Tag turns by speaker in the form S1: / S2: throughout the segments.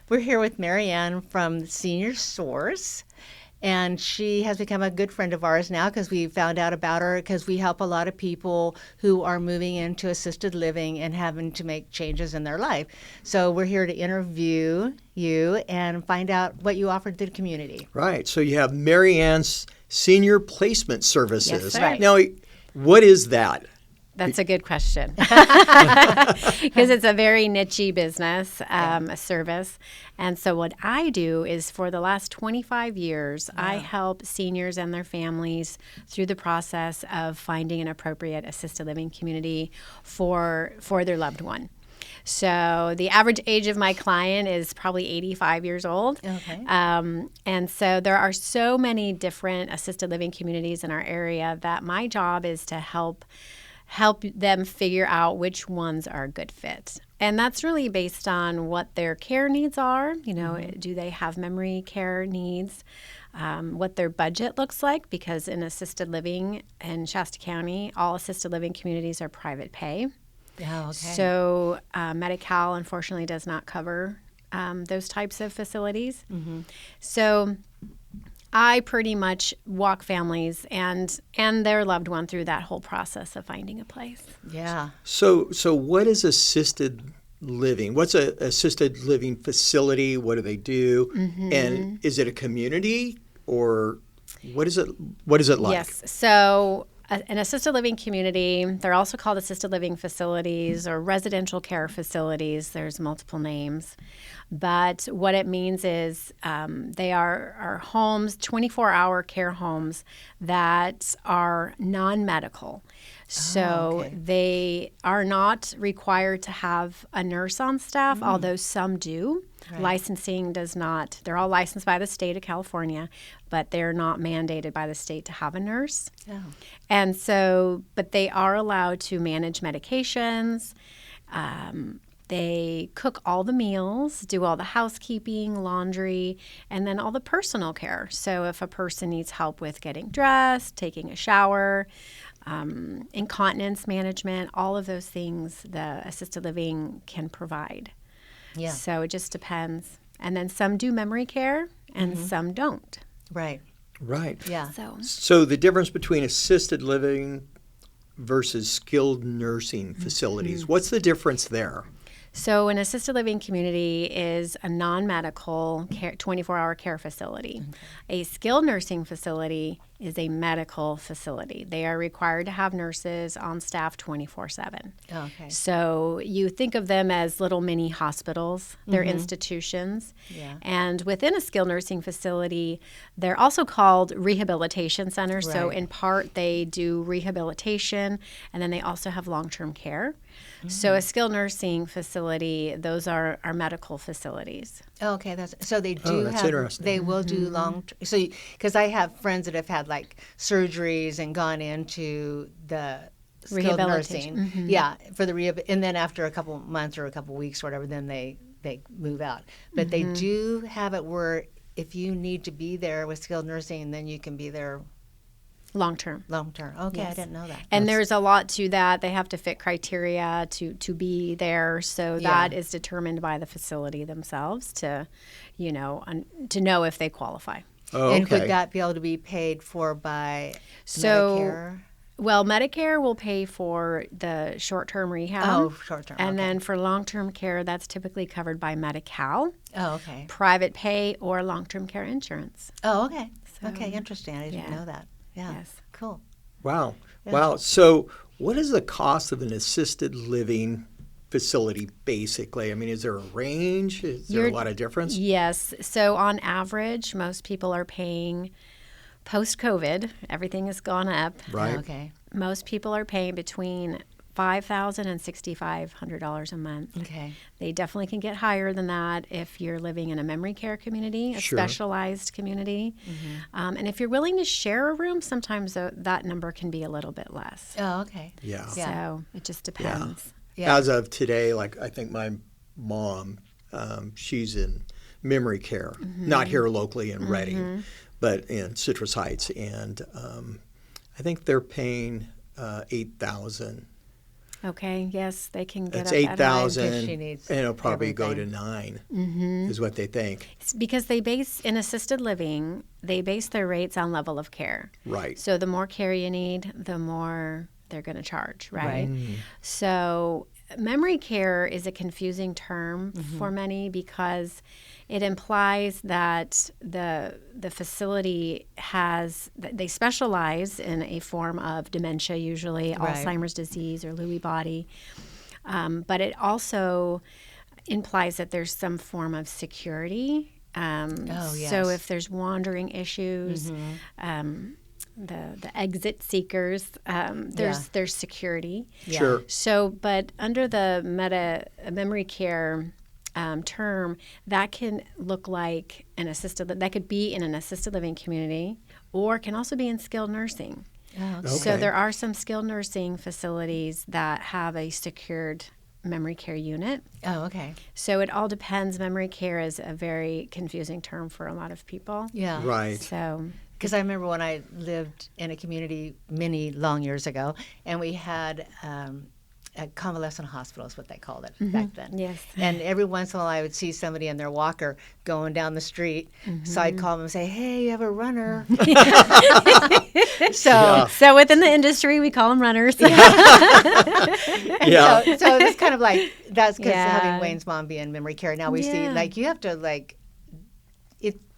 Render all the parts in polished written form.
S1: We're here with Marianne from Senior Source, and she has become a good friend of ours now because we found out about her because we help a lot of people who are moving into assisted living and having to make changes in their life. So we're here to interview you and find out what you offer to the community.
S2: Right. So you have Marianne's Senior Placement Services.
S3: Yes, sir.
S1: Right.
S2: Now, what is that?
S3: That's a good question because it's a very niche business, a service. And so what I do is for the last 25 years, I help seniors and their families through the process of finding an appropriate assisted living community for their loved one. So the average age of my client is probably 85 years old.
S1: Okay.
S3: And so there are so many different assisted living communities in our area that my job is to help them figure out which ones are a good fit. And that's really based on what their care needs are. You know, do they have memory care needs? What their budget looks like, because in assisted living in Shasta County, all assisted living communities are private pay.
S1: Oh, okay.
S3: So Medi-Cal, unfortunately, does not cover those types of facilities. So I pretty much walk families and their loved one through that whole process of finding a place.
S1: Yeah.
S2: So what is assisted living? What's an assisted living facility? What do they do? And is it a community or what is it like?
S3: Yes. So an assisted living community, they're also called assisted living facilities or residential care facilities. There's multiple names. But what it means is they are homes, 24-hour care homes that are non-medical. So they are not required to have a nurse on staff, although some do. Right. Licensing does not. They're all licensed by the state of California, but they're not mandated by the state to have a nurse.
S1: Oh.
S3: And so, but they are allowed to manage medications. They cook all the meals, do all the housekeeping, laundry, and then all the personal care. So if a person needs help with getting dressed, taking a shower, incontinence management, all of those things the assisted living can provide.
S1: Yeah.
S3: So it just depends. And then some do memory care and some don't.
S1: Right.
S2: Right.
S1: Yeah.
S2: So the difference between assisted living versus skilled nursing facilities, what's the difference there?
S3: So an assisted living community is a non-medical care, 24-hour care facility. A skilled nursing facility is a medical facility. They are required to have nurses on staff 24/7.
S1: Oh, okay.
S3: So you think of them as little mini hospitals. They're institutions.
S1: Yeah.
S3: And within a skilled nursing facility, they're also called rehabilitation centers. So
S1: Right.
S3: in part, they do rehabilitation, and then they also have long-term care. So a skilled nursing facility, those are medical facilities.
S1: Oh, okay, so they do
S2: that's
S1: have.
S2: interesting.
S1: They will do long. So because I have friends that have had like surgeries and gone into the skilled
S3: Rehabilitation.
S1: nursing, yeah, for the rehab, and then after a couple months or a couple weeks or whatever, then they move out. But they do have it where if you need to be there with skilled nursing, then you can be there
S3: Long-term.
S1: long term. Okay,
S3: Yes.
S1: I didn't know that.
S3: And there's a lot to that. They have to fit criteria to be there. So that is determined by the facility themselves to know if they qualify.
S2: Oh,
S1: And
S2: okay.
S1: would that be able to be paid for by
S3: So,
S1: Medicare?
S3: well, Medicare will pay for the short-term rehab.
S1: Oh, short term.
S3: And
S1: okay.
S3: then for long-term care, that's typically covered by Medi-Cal,
S1: Oh, okay.
S3: private pay, or long-term care insurance.
S1: Oh, okay.
S3: So,
S1: Okay, interesting. I didn't
S3: yeah.
S1: know that. Yeah.
S3: Yes.
S1: Cool.
S2: Wow.
S1: Yeah.
S2: Wow. So what is the cost of an assisted living facility, basically? I mean, is there a range? Is there a lot of difference?
S3: Yes. So on average, most people are paying post-COVID. Everything has gone up.
S2: Right.
S1: Okay.
S3: Most people are paying between $5,000 and $6,500 a month.
S1: Okay.
S3: They definitely can get higher than that if you're living in a memory care community, a
S2: Sure.
S3: specialized community. And if you're willing to share a room, sometimes that number can be a little bit less.
S1: Oh, okay.
S2: Yeah.
S1: Yeah.
S3: So it just depends.
S1: Yeah.
S2: As of today, like I think my mom, she's in memory care, not here locally in Redding, but in Citrus Heights, and I think they're paying $8,000
S3: Okay. Yes, they can get
S2: That's
S3: up that high.
S2: 8,000,
S1: She needs
S2: and it'll probably go to
S1: everything.
S2: 9,
S3: Mm-hmm.
S2: is what they think.
S3: It's because they base in assisted living, they base their rates on level of care.
S2: Right.
S3: So the more care you need, the more they're going to charge, right?
S1: Right.
S3: So memory care is a confusing term for many because it implies that the facility they specialize in a form of dementia, usually
S1: Right.
S3: Alzheimer's disease or Lewy body, but it also implies that there's some form of security.
S1: Oh, yes.
S3: So if there's wandering issues, the exit seekers, there's security.
S1: Yeah.
S2: Sure.
S3: So, but under the memory care term, that can look like that could be in an assisted living community, or can also be in skilled nursing.
S1: Oh, okay.
S3: So
S2: Okay.
S3: there are some skilled nursing facilities that have a secured memory care unit.
S1: Oh, okay.
S3: So it all depends. Memory care is a very confusing term for a lot of people.
S1: Yeah.
S2: Right.
S3: So
S1: Because I remember when I lived in a community many long years ago, and we had a convalescent hospital is what they called it back then.
S3: yes.
S1: And every once in a while, I would see somebody in their walker going down the street. So I'd call them and say, "Hey, you have a runner?" So,
S2: Yeah.
S3: So within the industry, we call them runners.
S2: Yeah.
S1: so it's kind of like that's because
S3: Yeah.
S1: having Wayne's mom be in memory care. Now we see
S3: Yeah.
S1: like you have to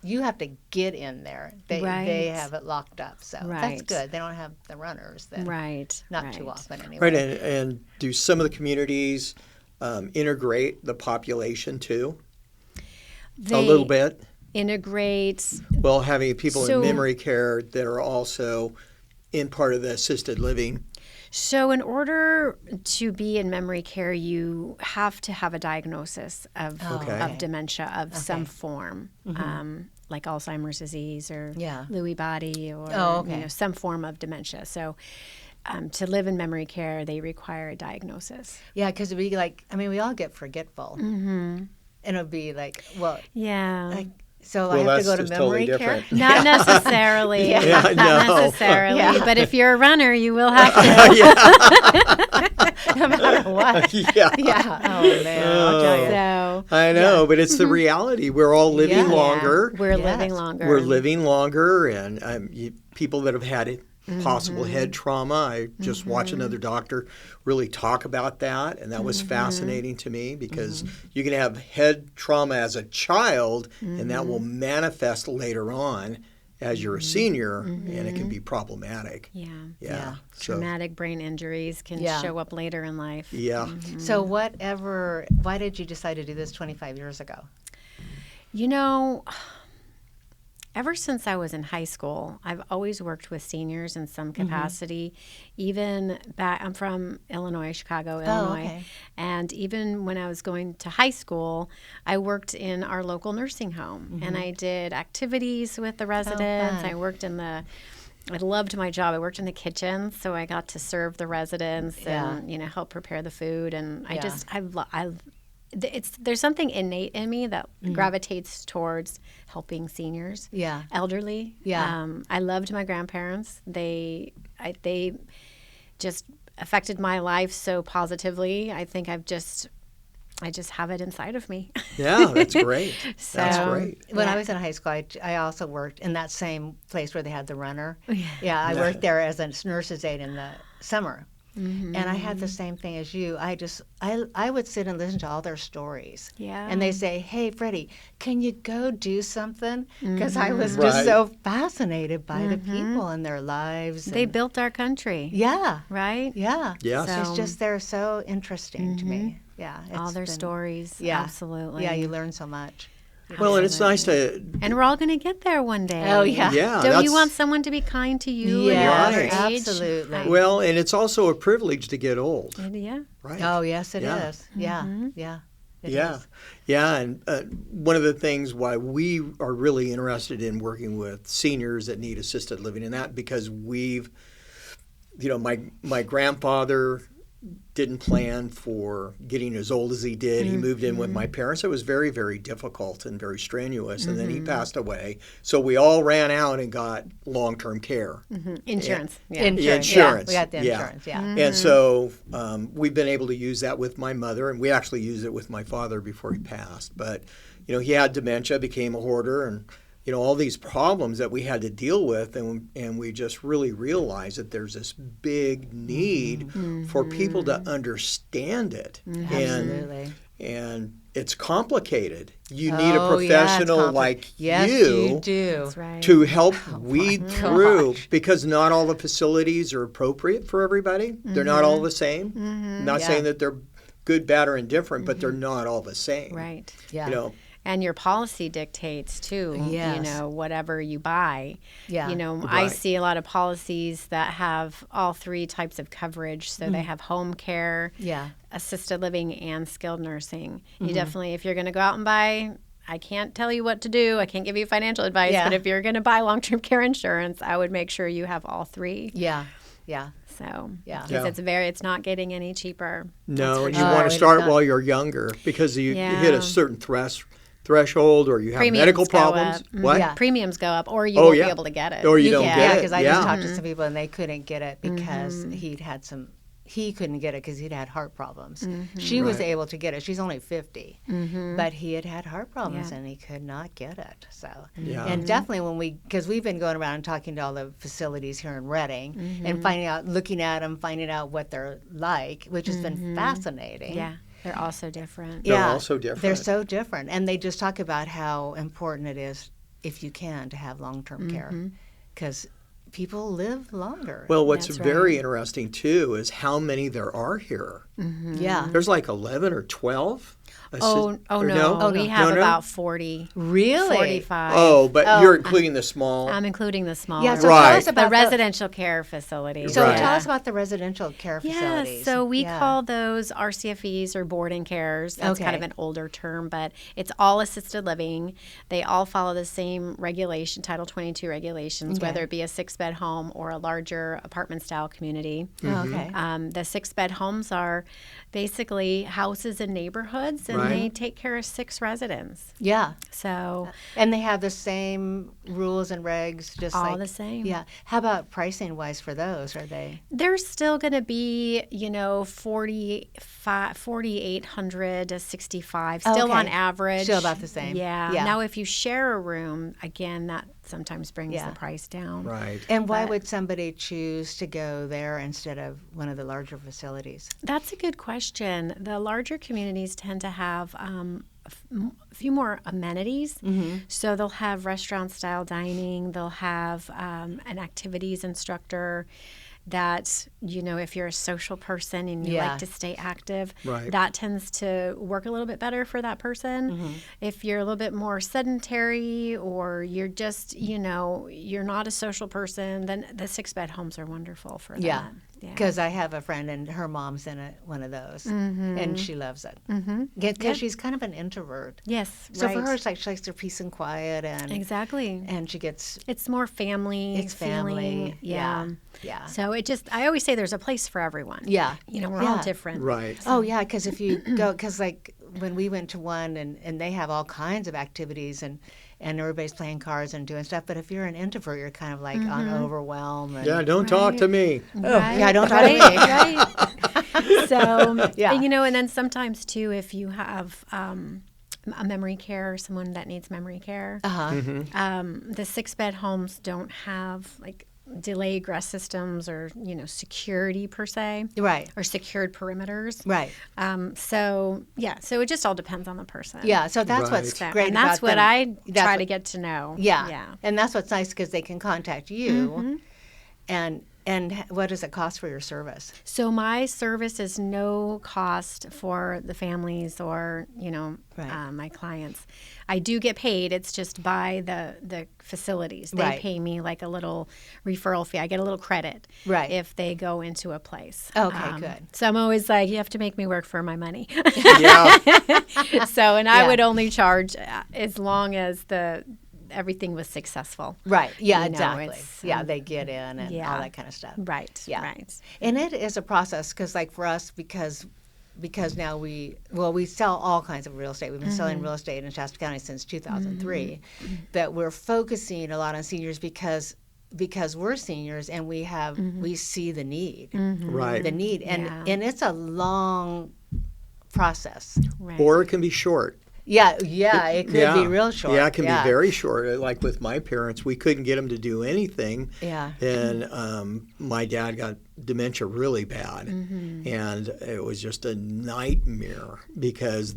S1: you have to get in there. They
S3: Right.
S1: have it locked up. So that's
S3: Right.
S1: good. They don't have the runners then.
S3: Right.
S1: Not too
S3: right.
S1: often anyway.
S2: Right. And do some of the communities integrate the population too?
S3: They
S2: A little bit?
S3: integrate.
S2: Well, having people
S3: So-
S2: in memory care that are also in part of the assisted living.
S3: So in order to be in memory care, you have to have a diagnosis of,
S2: Okay.
S3: of dementia of some
S1: Okay.
S3: form, like Alzheimer's disease or
S1: Yeah.
S3: Lewy body or
S1: Oh, okay.
S3: some form of dementia. So to live in memory care, they require a diagnosis.
S1: Yeah, because we we all get forgetful. Mm-hmm. And it'll be like, well,
S3: Yeah.
S1: like, so
S2: Well,
S1: I have to
S2: that's
S1: go to
S2: just totally
S1: memory care.
S2: different.
S3: Not necessarily.
S1: Yeah.
S2: Yeah,
S3: Not
S2: no.
S3: necessarily.
S1: Yeah.
S3: But if you're a runner, you will have to.
S1: No matter what.
S2: Yeah.
S1: Yeah. Oh, man. I'll tell you.
S3: So
S2: I know, but it's the reality. We're all living
S1: Yeah.
S2: longer.
S3: we're
S1: Yes.
S3: living longer.
S2: We're living longer, and people that have had possible head trauma. I just watched another doctor really talk about that, and that was fascinating to me because you can have head trauma as a child, and that will manifest later on as you're a senior, and it can be problematic.
S3: Yeah.
S2: Yeah. So,
S3: Traumatic brain injuries can
S1: Yeah.
S3: show up later in life.
S2: yeah.
S1: So why did you decide to do this 25 years ago?
S3: You know, ever since I was in high school, I've always worked with seniors in some capacity. Even back, I'm from Illinois, Chicago, Illinois.
S1: okay.
S3: And even when I was going to high school, I worked in our local nursing home and I did activities with the residents.
S1: fun.
S3: I worked I loved my job. I worked in the kitchen, so I got to serve the residents
S1: Yeah.
S3: and help prepare the food. And
S1: Yeah.
S3: there's something innate in me that gravitates towards helping seniors,
S1: Yeah.
S3: elderly.
S1: Yeah.
S3: I loved my grandparents. They just affected my life so positively. I think I just have it inside of me.
S2: Yeah, that's great. That's
S3: So-
S2: great.
S1: When
S3: Yeah.
S1: I was in high school, I also worked in that same place where they had the runner. Yeah, I worked there as a nurse's aide in the summer. And I had the same thing as you. I would sit and listen to all their stories.
S3: Yeah.
S1: And they say, "Hey, Freddie, can you go do something?" Because I was just
S2: Right.
S1: so fascinated by the people and their lives.
S3: They
S1: and-
S3: built our country,
S1: yeah,
S3: right?
S1: yeah.
S2: Yes.
S3: So-
S1: It's just they're so interesting to me. Yeah,
S3: All
S1: it's
S3: their
S1: been-
S3: stories.
S1: Yeah,
S3: Absolutely.
S1: Yeah, you learn so much.
S2: Well, and it's nice to,
S3: And we're all going to get there one day.
S1: Oh yeah.
S2: yeah.
S3: Don't
S2: that's,
S3: you want someone to be kind to you
S1: Yes,
S3: in your older
S2: Right.
S3: age?
S1: absolutely.
S2: Well, and it's also a privilege to get old,
S3: Yeah.
S2: right?
S1: Oh yes, it is.
S2: Yeah.
S1: Yeah, yeah. It
S2: Yeah,
S1: is.
S2: yeah, and one of the things why we are really interested in working with seniors that need assisted living, and that because my grandfather didn't plan for getting as old as he did. He moved in with my parents. It was very, very difficult and very strenuous. And then he passed away. So we all ran out and got long-term care.
S3: Insurance. Yeah.
S2: Insurance.
S1: Yeah, we got the insurance, yeah.
S2: And so we've been able to use that with my mother, and we actually used it with my father before he passed. But, he had dementia, became a hoarder, and all these problems that we had to deal with, and we just really realized that there's this big need for people to understand it.
S1: Absolutely.
S2: And it's complicated. You need a professional like you
S1: do.
S3: That's right.
S2: to help weed through, because not all the facilities are appropriate for everybody. They're not all the same. I'm not saying that they're good, bad, or indifferent, but they're not all the same.
S3: Right.
S1: Yeah.
S3: And your policy dictates too, whatever you buy.
S1: Yeah.
S3: I see a lot of policies that have all three types of coverage. So they have home care, assisted living, and skilled nursing. You definitely, if you're going to go out and buy, I can't tell you what to do. I can't give you financial advice. But if you're going to buy long-term care insurance, I would make sure you have all three.
S1: Yeah. Yeah.
S3: So,
S1: Yeah.
S3: it's not getting any cheaper.
S2: No, and you want to start while you're younger, because you hit a certain threshold, or you have medical problems.
S3: What?
S1: Yeah.
S3: Premiums go up, or you won't be able to get it.
S2: Or you don't get it.
S1: Yeah, because I just talked to some people and they couldn't get it because he couldn't get it because he'd had heart problems. She was able to get it. She's only 50, but he had heart problems and he could not get it. So, and definitely because we've been going around and talking to all the facilities here in Redding and looking at them, finding out what they're like, which has been fascinating.
S3: Yeah. They're also different.
S2: They're also different.
S1: They're so different. And they just talk about how important it is, if you can, to have long-term care. Because people live longer.
S2: Well, what's very interesting, too, is how many there are here.
S1: Yeah.
S2: There's like 11 or 12.
S3: No. We have about 40.
S1: Really?
S3: 45.
S2: Oh, but you're including the small.
S3: I'm including the small.
S1: Yeah, so tell us
S3: the
S1: about
S3: residential care facilities.
S1: So tell us about the residential care facilities.
S3: Yeah, so we call those RCFEs, or board and cares. That's kind of an older term, but it's all assisted living. They all follow the same regulation, Title 22 regulations, whether it be a 6-bed home or a larger apartment-style community.
S1: Okay.
S3: The 6-bed homes are basically houses in neighborhoods, and they take care of 6 residents.
S1: Yeah.
S3: So,
S1: and they have the same rules and regs, just
S3: all the same.
S1: Yeah. How about pricing wise for those? Are they?
S3: They're still going to be, 4,800 to 65, still on average.
S1: Still about the same.
S3: Yeah. Now, if you share a room, again, that sometimes brings the price down.
S2: Right.
S1: And why would somebody choose to go there instead of one of the larger facilities?
S3: That's a good question. The larger communities tend to have a few more amenities. So they'll have restaurant-style dining. They'll have an activities instructor that, if you're a social person and you like to stay active, that tends to work a little bit better for that person. If you're a little bit more sedentary, or you're just, you're not a social person, then the 6-bed homes are wonderful for that.
S1: Yeah. Because I have a friend and her mom's in one of those, and she loves it. Because she's kind of an introvert.
S3: Yes,
S1: so for her, it's like she likes her peace and quiet, and and she gets.
S3: It's more family.
S1: It's family.
S3: Yeah. So I always say there's a place for everyone.
S1: Yeah.
S3: We're all different.
S2: Right.
S1: So. Oh yeah, because if you go, because like when we went to one, and they have all kinds of activities and everybody's playing cards and doing stuff. But if you're an introvert, you're kind of like on overwhelm. And,
S2: don't talk to me.
S1: Don't talk to me.
S3: Right. So, and then sometimes too, if you have a memory care, someone that needs memory care, the 6-bed homes don't have like delay egress systems or security per se, or secured perimeters, so it just all depends on the person.
S1: So that's what's great,
S3: and that's what I try to get to know.
S1: And that's what's nice, because they can contact you. And what does it cost for your service?
S3: So my service is no cost for the families or, my clients. I do get paid. It's just by the facilities. They pay me like a little referral fee. I get a little credit if they go into a place.
S1: Okay, good.
S3: So I'm always like, you have to make me work for my money.
S2: Yeah.
S3: So, and I would only charge as long as the everything was successful.
S1: Right. Yeah,
S3: You know,
S1: exactly.
S3: it's,
S1: Yeah, they get in and
S3: yeah.
S1: all that kind of stuff.
S3: Right.
S1: Yeah.
S3: Right.
S1: And it is a process because, like, for us, because now we sell all kinds of real estate. We've been selling real estate in Shasta County since 2003, but we're focusing a lot on seniors because we're seniors and we see the need,
S2: Right.
S1: the need, and it's a long process.
S3: Right.
S2: Or it can be short.
S1: Yeah, it could be real short.
S2: Yeah, it can be very short. Like with my parents, we couldn't get them to do anything.
S1: Yeah.
S2: And my dad got dementia really bad. And it was just a nightmare because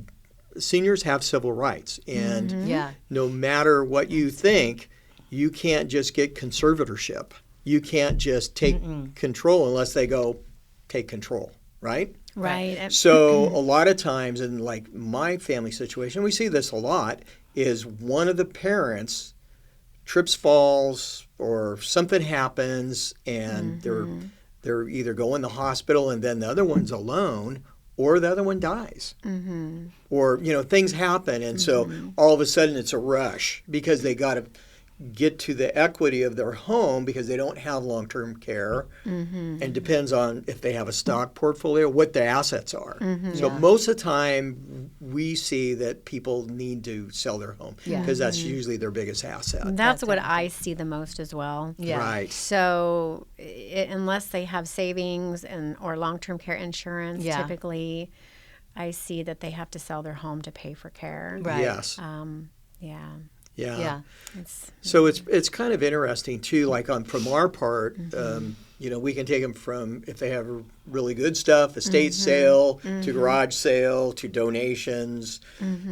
S2: seniors have civil rights. And no matter what you think, you can't just get conservatorship. You can't just take control unless they go take control, right?
S3: Right.
S2: So a lot of times in like my family situation, we see this a lot, is one of the parents trips, falls, or something happens and they're either going to the hospital and then the other one's alone, or the other one dies. Or, things happen. And so all of a sudden it's a rush because they got to get to the equity of their home because they don't have long-term care, and depends on if they have a stock portfolio, what the assets are. So most of the time we see that people need to sell their home because that's usually their biggest asset.
S3: That's what I see the most as well.
S1: Yeah.
S2: Right.
S3: So unless they have savings or long-term care insurance, typically I see that they have to sell their home to pay for care.
S1: Right.
S2: Yes.
S1: Yeah.
S2: So it's kind of interesting too. Like from our part, we can take them from if they have really good stuff, estate sale to garage sale to donations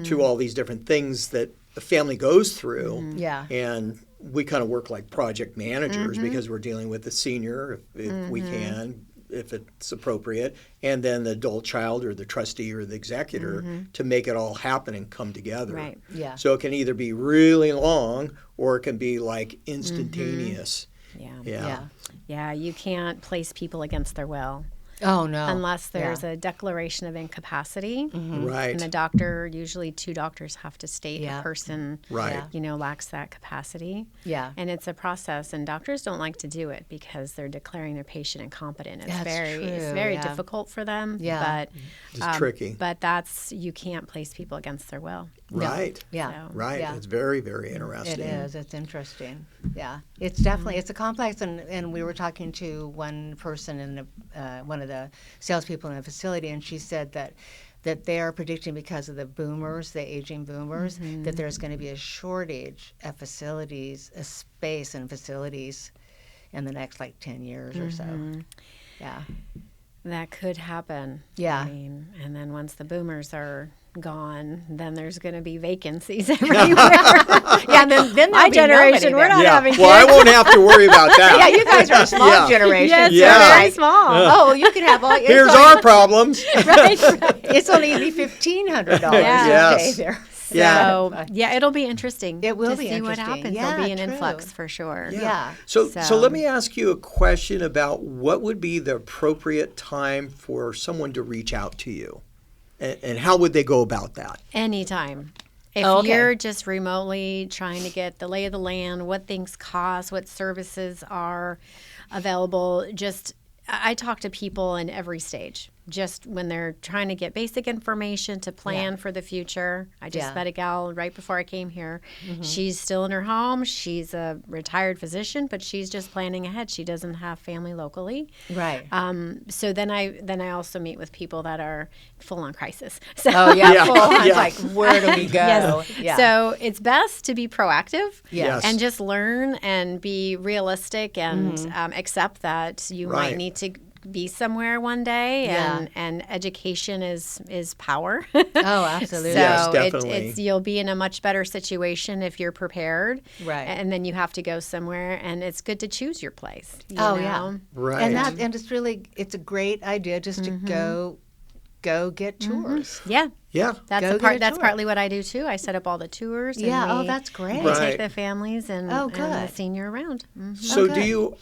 S2: to all these different things that the family goes through.
S1: Yeah.
S2: And we kind of work like project managers because we're dealing with the senior if we can, if it's appropriate, and then the adult child or the trustee or the executor to make it all happen and come together.
S3: Right.
S1: Yeah.
S2: So it can either be really long or it can be like instantaneous.
S3: Yeah, you can't place people against their will.
S1: Oh, no.
S3: Unless there's a declaration of incapacity.
S2: Right.
S3: And the doctor, usually 2 doctors have to state a person,
S2: Right.
S3: lacks that capacity.
S1: Yeah.
S3: And it's a process, and doctors don't like to do it because they're declaring their patient incompetent. It's
S1: That's
S3: very
S1: true,
S3: difficult for them.
S1: Yeah.
S3: But
S2: It's tricky.
S3: But you can't place people against their will.
S2: Right.
S1: Yeah.
S3: So-
S2: Right.
S1: Yeah.
S2: It's very, very interesting.
S1: It is. It's interesting. Yeah. It's definitely, it's a complex, and we were talking to one person in one of the salespeople in the facility, and she said that they are predicting because of the aging boomers, that there's going to be a shortage of facilities, a space in facilities in the next 10 years or so. Yeah.
S3: That could happen.
S1: Yeah.
S3: I mean, and then once the boomers are gone, then there's going to be vacancies everywhere.
S1: Yeah, then
S3: My generation, we're not having
S2: Well, I won't have to worry about that.
S1: Yeah, you guys are a small generation.
S3: Yes,
S2: Yeah.
S3: we're very small.
S1: Oh, you can have all.
S2: Here's our problems.
S3: Right.
S1: It's only $1,500
S3: Yeah.
S1: a day there.
S2: Yeah.
S3: So, it'll be interesting.
S1: It will
S3: to
S1: be
S3: see what
S1: interesting.
S3: happens.
S1: Yeah,
S3: There'll be an
S1: true.
S3: influx for sure.
S1: Yeah.
S2: So
S3: So-
S2: let me ask you a question about what would be the appropriate time for someone to reach out to you, and how would they go about that?
S3: Anytime. If
S1: Oh, okay.
S3: you're just remotely trying to get the lay of the land, what things cost, what services are available, I talk to people in every stage. Just when they're trying to get basic information to plan for the future. I just met a gal right before I came here. She's still in her home. She's a retired physician, but she's just planning ahead. She doesn't have family locally.
S1: Right.
S3: So then I also meet with people that are full on crisis. So
S1: Oh yeah,
S2: Yeah.
S1: full on.
S2: Yeah.
S1: Like, where do we go?
S3: Yes.
S1: Yeah.
S3: So it's best to be proactive
S2: Yes.
S3: and just learn and be realistic and accept that you
S2: Right.
S3: might need to be somewhere one day,
S1: Yeah.
S3: and education is power.
S1: Oh, absolutely.
S3: So
S2: Yes, definitely.
S3: it's you'll be in a much better situation if you're prepared.
S1: Right.
S3: And then you have to go somewhere, and it's good to choose your place. you
S1: Oh,
S3: know?
S1: yeah.
S2: Right.
S1: And it's a great idea just to go get tours.
S3: Yeah.
S2: Yeah.
S3: That's
S1: Go
S3: a
S1: get
S3: part.
S1: a
S3: That's
S1: tour.
S3: partly what I do too. I set up all the tours. And
S1: Yeah. Oh,
S3: we-
S1: that's great.
S3: we
S2: Right.
S3: take the families and
S1: Oh,
S3: and the
S1: good.
S3: senior around.
S2: So
S1: good.
S2: do you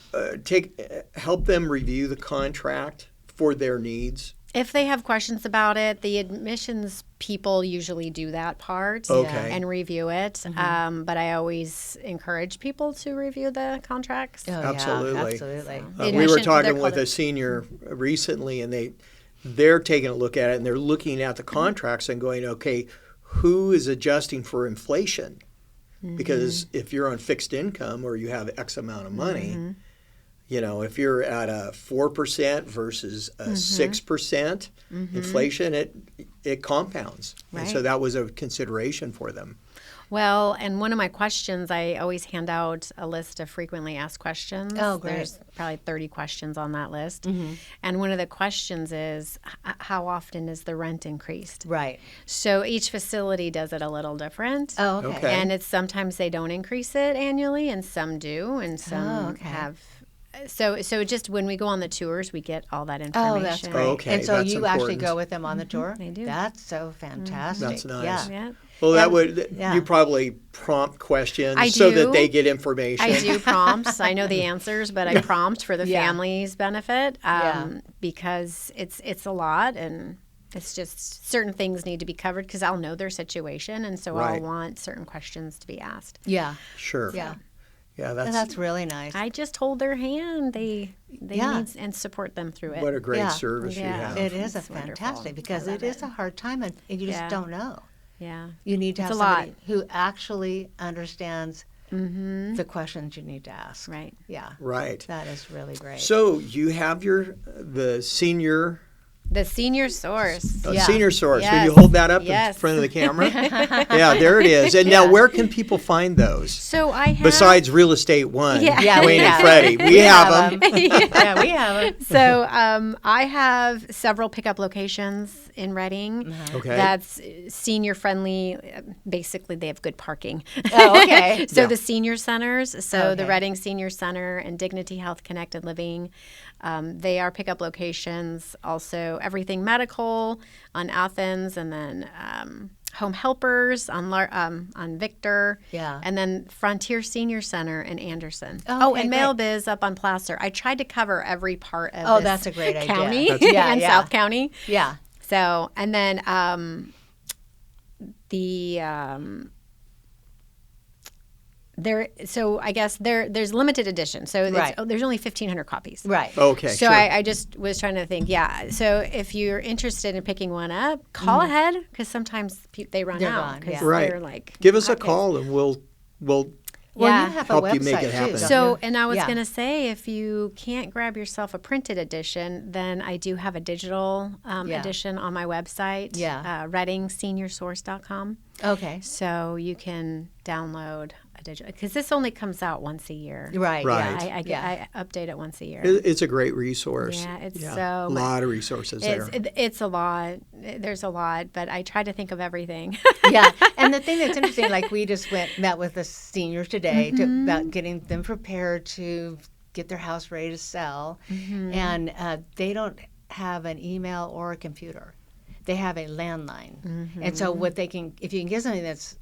S2: help them review the contract for their needs?
S3: If they have questions about it, the admissions people usually do that part
S2: Okay.
S3: and review it. But I always encourage people to review the contracts.
S1: Oh,
S2: Absolutely.
S1: Yeah, absolutely.
S3: The
S2: We were
S3: admission-
S2: talking
S3: they're
S2: with
S3: called
S2: a senior recently, and they're taking a look at it, and they're looking at the contracts and going, okay, who is adjusting for inflation? Because if you're on fixed income or you have X amount of money, you know, if you're at a 4% versus a 6% inflation, it compounds. And so
S3: Right.
S2: that was a consideration for them.
S3: Well, and one of my questions, I always hand out a list of frequently asked questions.
S1: Oh, great.
S3: There's probably 30 questions on that list. And one of the questions is, how often is the rent increased?
S1: Right.
S3: So each facility does it a little different.
S1: Oh, okay.
S2: Okay.
S3: And it's sometimes they don't increase it annually, and some do, and some
S1: okay.
S3: have. So just when we go on the tours, we get all that
S1: Oh,
S3: information.
S1: that's great.
S2: Okay,
S1: And so
S2: that's
S1: you actually
S2: important.
S1: go with them on the tour?
S3: They do.
S1: That's so fantastic.
S2: That's nice.
S1: Yeah.
S3: Yeah.
S2: Well,
S1: Yeah.
S2: that would
S1: Yeah.
S2: you probably prompt questions
S3: I
S2: so that
S3: do.
S2: they get information.
S3: I do prompts. I know the answers, but I prompt for the
S1: Yeah.
S3: family's benefit
S1: Yeah.
S3: because it's a lot, and it's just certain things need to be covered because I'll know their situation, and so
S2: Right.
S3: I'll want certain questions to be asked.
S1: Yeah.
S2: Sure.
S1: Yeah.
S2: Yeah,
S1: That's really nice.
S3: I just hold their hand. They
S1: Yeah.
S3: need and support them through it.
S2: what a great
S1: Yeah.
S2: service you
S3: Yeah.
S2: have.
S1: It is
S3: It's wonderful.
S1: fantastic because
S3: I
S1: it
S3: love
S1: is a hard time and you just
S3: Yeah.
S1: don't know.
S3: Yeah.
S1: You need to
S3: It's
S1: have
S3: a lot.
S1: somebody who actually understands the questions you need to ask.
S3: Right.
S1: Yeah.
S2: Right.
S1: That is really great.
S2: So you have the senior
S3: The senior source.
S1: Yeah.
S2: senior source. Will you
S3: Yes.
S2: hold that up in
S3: Yes.
S2: front of the camera? Yeah, there it is. And now, where can people find those?
S3: So I have
S2: Besides Real Estate One,
S3: Yeah.
S1: Yeah, we
S2: Wayne and
S1: have
S2: Freddie, we have them.
S1: Yeah, we have it.
S3: So I have several pickup locations in Reading.
S2: Okay.
S3: That's senior friendly. Basically, they have good parking.
S1: Oh, okay.
S3: So
S2: Yeah.
S3: the senior centers, so the
S1: Okay.
S3: Reading Senior Center and Dignity Health Connected Living, they are pickup locations. Also, Everything Medical on Athens, and then Home Helpers on Victor.
S1: Yeah.
S3: And then Frontier Senior Center in Anderson.
S1: Oh, okay,
S3: and
S1: great.
S3: Mail Biz up on Placer. I tried to cover every part of
S1: Oh,
S3: this
S1: that's a great idea.
S3: county
S1: That's- Yeah,
S3: and
S1: yeah.
S3: South County.
S1: Yeah.
S3: So, and then so I guess there's limited edition. So
S1: Right.
S3: there's only 1,500 copies.
S1: Right.
S2: Okay,
S3: So
S2: sure.
S3: I just was trying to think, yeah. So if you're interested in picking one up, call ahead because sometimes they run
S1: They're
S3: out
S1: gone,
S3: because
S1: yeah.
S2: Right.
S3: they're like
S2: Give us a
S3: hotcakes.
S2: call and we'll
S1: Well,
S3: Yeah.
S1: you have a
S2: Help
S1: website
S2: you make it
S1: too,
S2: happen.
S1: don't
S3: So,
S1: you?
S3: and I was
S1: Yeah.
S3: going to say, if you can't grab yourself a printed edition, then I do have a digital
S1: Yeah.
S3: edition on my website,
S1: Yeah.
S3: ReadingSeniorSource.com.
S1: Okay.
S3: So you can download a digital, because this only comes out once a year.
S1: Right.
S2: Right.
S1: Yeah.
S3: I update it once a year.
S2: It's a great resource.
S3: Yeah, it's
S2: a
S3: so
S2: lot of resources there.
S3: It's a lot. There's a lot, but I try to think of everything.
S1: Yeah. And the thing that's interesting, like we just met with the seniors today about getting them prepared to get their house ready to sell. And they don't have an email or a computer. They have a landline. And so what they can, if you can get something that's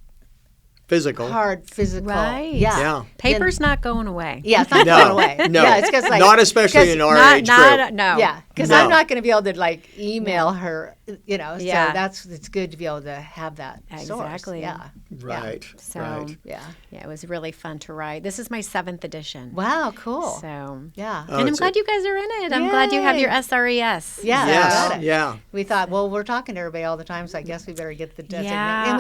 S2: Physical.
S1: hard, physical.
S3: Right.
S1: Yeah.
S2: Yeah.
S3: Paper's not going away.
S1: Yeah, it's not
S2: No,
S1: going away.
S2: no.
S1: Yeah, it's 'cause, like,
S2: Not especially in our age group.
S3: No.
S1: Yeah, because
S2: No.
S1: I'm not going to be able to like email her,
S3: Yeah.
S1: so it's good to be able to have that source.
S3: Exactly.
S1: Yeah.
S2: Right.
S3: So
S2: right.
S1: Yeah.
S3: yeah, it was really fun to write. This is my 7th edition.
S1: Wow, cool.
S3: So
S1: Yeah.
S2: Oh,
S3: and I'm
S2: it's
S3: glad you guys are in it. I'm glad you have your
S1: Yay.
S3: SRES.
S1: Yeah.
S2: Yes.
S1: got it.
S2: Yeah.
S1: We thought, well, we're talking to everybody all the time, so I guess we better get the designation.
S3: Yeah.
S1: And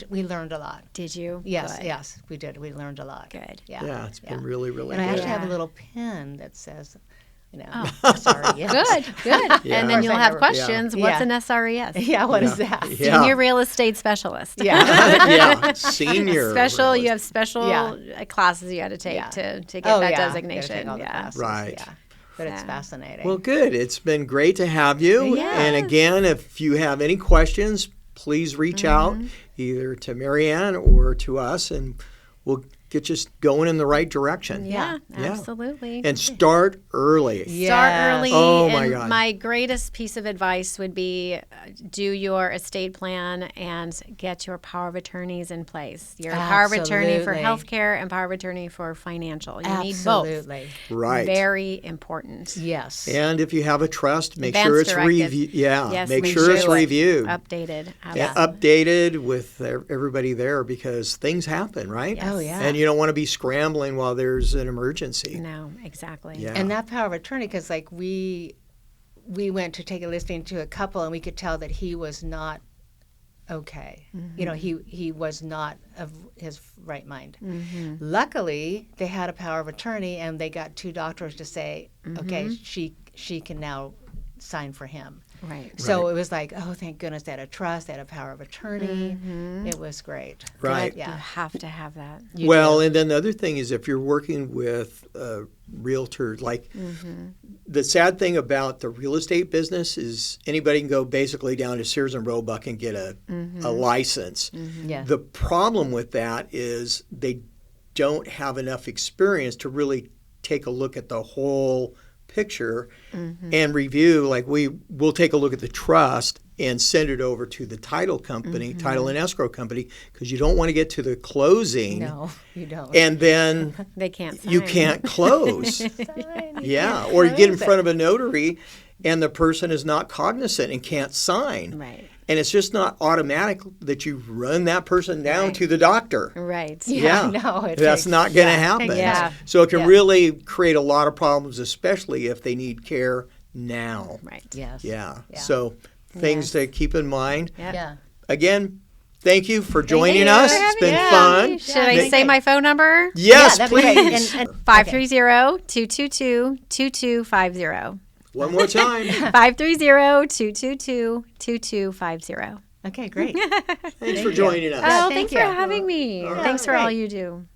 S1: we learned a lot.
S3: Did you?
S1: Yes,
S3: Good.
S1: yes, we did. We learned a lot.
S3: Good.
S1: Yeah.
S2: Yeah. It's been really, really
S1: And I
S2: good.
S1: actually have a
S3: Yeah.
S1: little pin that says, sorry. Yes.
S3: Good, good.
S2: Yeah.
S3: And then
S1: Of course
S3: you'll
S1: I
S3: have
S1: never-
S3: questions.
S1: Yeah.
S3: What's
S1: Yeah.
S3: an SRES?
S1: Yeah, what is that?
S2: Yeah.
S3: Senior Real Estate Specialist.
S1: Yeah.
S2: Yeah. Senior.
S3: Special.
S2: really.
S3: You have special
S1: Yeah.
S3: classes you had to take
S1: Yeah.
S3: to get
S1: Oh,
S3: that
S1: yeah.
S3: designation.
S1: Gotta take all the
S3: Yeah.
S1: classes,
S2: Right.
S1: Yeah. But it's
S3: So-
S1: fascinating.
S2: Well, good. It's been great to have you.
S3: Yes.
S2: And again, if you have any questions, please reach out
S3: Mm-hmm.
S2: either to Marianne or to us, and we'll get you going in the right direction.
S3: Yeah,
S2: Yeah.
S3: absolutely.
S2: And start early.
S3: Start
S1: Yes.
S3: early.
S2: Oh, my
S3: and
S2: God.
S3: my greatest piece of advice would be do your estate plan and get your power of attorneys in place. Your power of attorney for
S1: Absolutely.
S3: healthcare and power of attorney for financial. You need both.
S1: Absolutely.
S2: Right.
S3: Very important.
S1: Yes.
S2: And if you have a trust, make
S3: Advance
S2: sure it's
S3: directives.
S2: reviewed. Yeah,
S3: Yes,
S2: make
S3: make
S2: sure it's
S3: sure it's
S2: reviewed.
S3: Updated.
S2: Yeah, updated with everybody there because things happen, right?
S1: Oh, yeah.
S2: And you don't want to be scrambling while there's an emergency.
S3: No, exactly.
S2: Yeah.
S1: And that power of attorney, because like we went to take a listing to a couple, and we could tell that he was not okay. You know, he was not of his right mind. Luckily, they had a power of attorney, and they got 2 doctors to say, okay, she can now sign for him.
S3: Right.
S1: So it was like, oh, thank goodness they had a trust, they had a power of attorney. It was great.
S2: Right.
S3: You
S1: Yeah.
S3: have to have that.
S1: You
S2: Well,
S1: do.
S2: and then the other thing is if you're working with realtors, like the sad thing about the real estate business is anybody can go basically down to Sears and Roebuck and get a license.
S1: Yeah.
S2: The problem with that is they don't have enough experience to really take a look at the whole picture and review. Like we'll take a look at the trust and send it over to the title company, title and escrow company, because you don't want to get to the closing
S1: No, you don't.
S2: and then
S3: They can't sign.
S2: you can't close. Yeah, or you get in front of a notary and the person is not cognizant and can't sign.
S3: Right.
S2: And it's just not automatic that you run that person down
S3: Right.
S2: to the doctor.
S3: Right.
S1: Yeah, no, it
S2: That's
S1: takes-
S2: not going to
S1: yeah.
S2: happen.
S3: Yeah.
S2: So it can
S1: Yeah.
S2: really create a lot of problems, especially if they need care now.
S3: Right.
S1: Yes.
S2: Yeah.
S1: Yeah.
S2: So things to keep in mind.
S3: Yep.
S1: Yeah.
S2: Again, thank you for joining
S1: you
S2: us.
S1: for
S2: It's
S1: having
S2: been
S1: me.
S2: fun.
S3: Should I
S1: Thank
S3: say
S1: you.
S3: my phone number?
S2: Yes,
S1: that'd be great.
S2: please.
S1: And-
S3: 530-222-2250.
S2: One more time.
S3: 530-222-2250.
S1: Okay, great.
S2: Thanks for joining us.
S3: Oh,
S1: thank
S3: thanks
S1: you.
S3: for having me.
S2: All right.
S3: Thanks for all
S1: Great.
S3: you do.